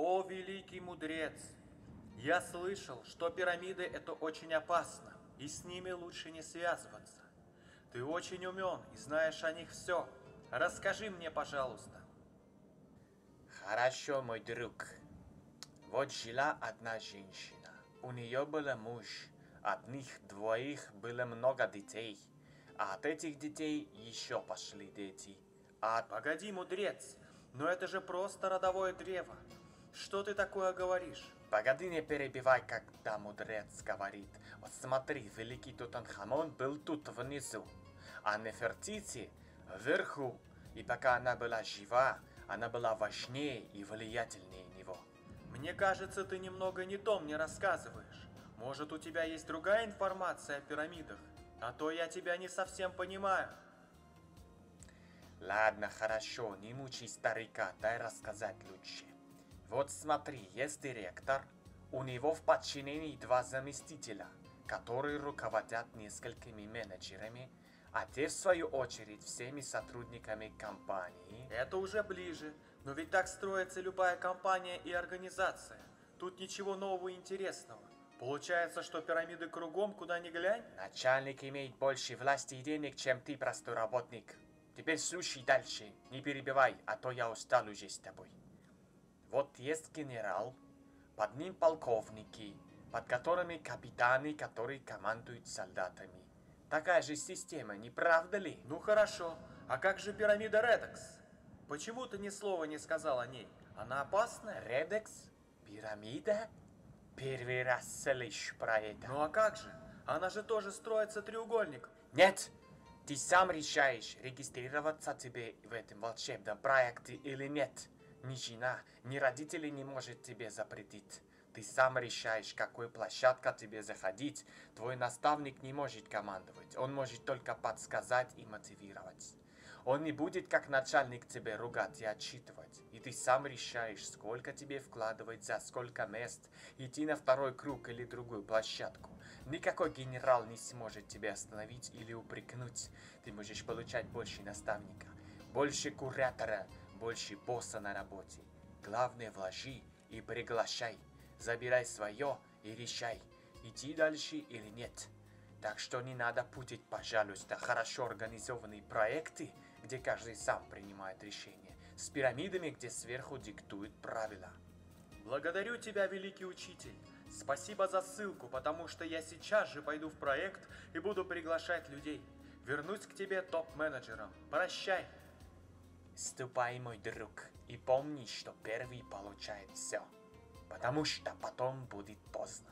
О, великий мудрец! Я слышал, что пирамиды это очень опасно, и с ними лучше не связываться. Ты очень умен и знаешь о них все. Расскажи мне, пожалуйста. Хорошо, мой друг. Вот жила одна женщина. У нее был муж. От них двоих было много детей. А от этих детей еще пошли дети. Погоди, мудрец, но это же просто родовое древо. Что ты такое говоришь? Погоди, не перебивай, когда мудрец говорит. Вот смотри, великий Тутанхамон был тут внизу, а Нефертити вверху. И пока она была жива, она была важнее и влиятельнее него. Мне кажется, ты немного не то мне рассказываешь. Может, у тебя есть другая информация о пирамидах? А то я тебя не совсем понимаю. Ладно, хорошо, не мучай старика, дай рассказать лучше. Вот смотри, есть директор, у него в подчинении два заместителя, которые руководят несколькими менеджерами, а те в свою очередь всеми сотрудниками компании. Это уже ближе, но ведь так строится любая компания и организация. Тут ничего нового и интересного. Получается, что пирамиды кругом, куда ни глянь? Начальник имеет больше власти и денег, чем ты, простой работник. Теперь слушай дальше, не перебивай, а то я устал уже с тобой. Вот есть генерал, под ним полковники, под которыми капитаны, которые командуют солдатами. Такая же система, не правда ли? Ну хорошо, а как же пирамида Редекс? Почему ты ни слова не сказал о ней? Она опасная? Редекс? Пирамида? Первый раз слышу про это. Ну а как же? Она же тоже строится треугольником. Нет! Ты сам решаешь, регистрироваться тебе в этом волшебном проекте или нет. Ни жена, ни родители не может тебе запретить. Ты сам решаешь, какой площадка тебе заходить. Твой наставник не может командовать. Он может только подсказать и мотивировать. Он не будет как начальник тебе ругать и отчитывать. И ты сам решаешь, сколько тебе вкладывать, за сколько мест, идти на второй круг или другую площадку. Никакой генерал не сможет тебя остановить или упрекнуть. Ты можешь получать больше наставника, больше куратора, больше босса на работе. Главное, вложи и приглашай. Забирай свое и решай, идти дальше или нет. Так что не надо путать, пожалуйста, хорошо организованные проекты, где каждый сам принимает решения, с пирамидами, где сверху диктуют правила. Благодарю тебя, великий учитель. Спасибо за ссылку, потому что я сейчас же пойду в проект и буду приглашать людей. Вернусь к тебе топ-менеджером. Прощай. Ступай, мой друг, и помни, что первый получает все, потому что потом будет поздно.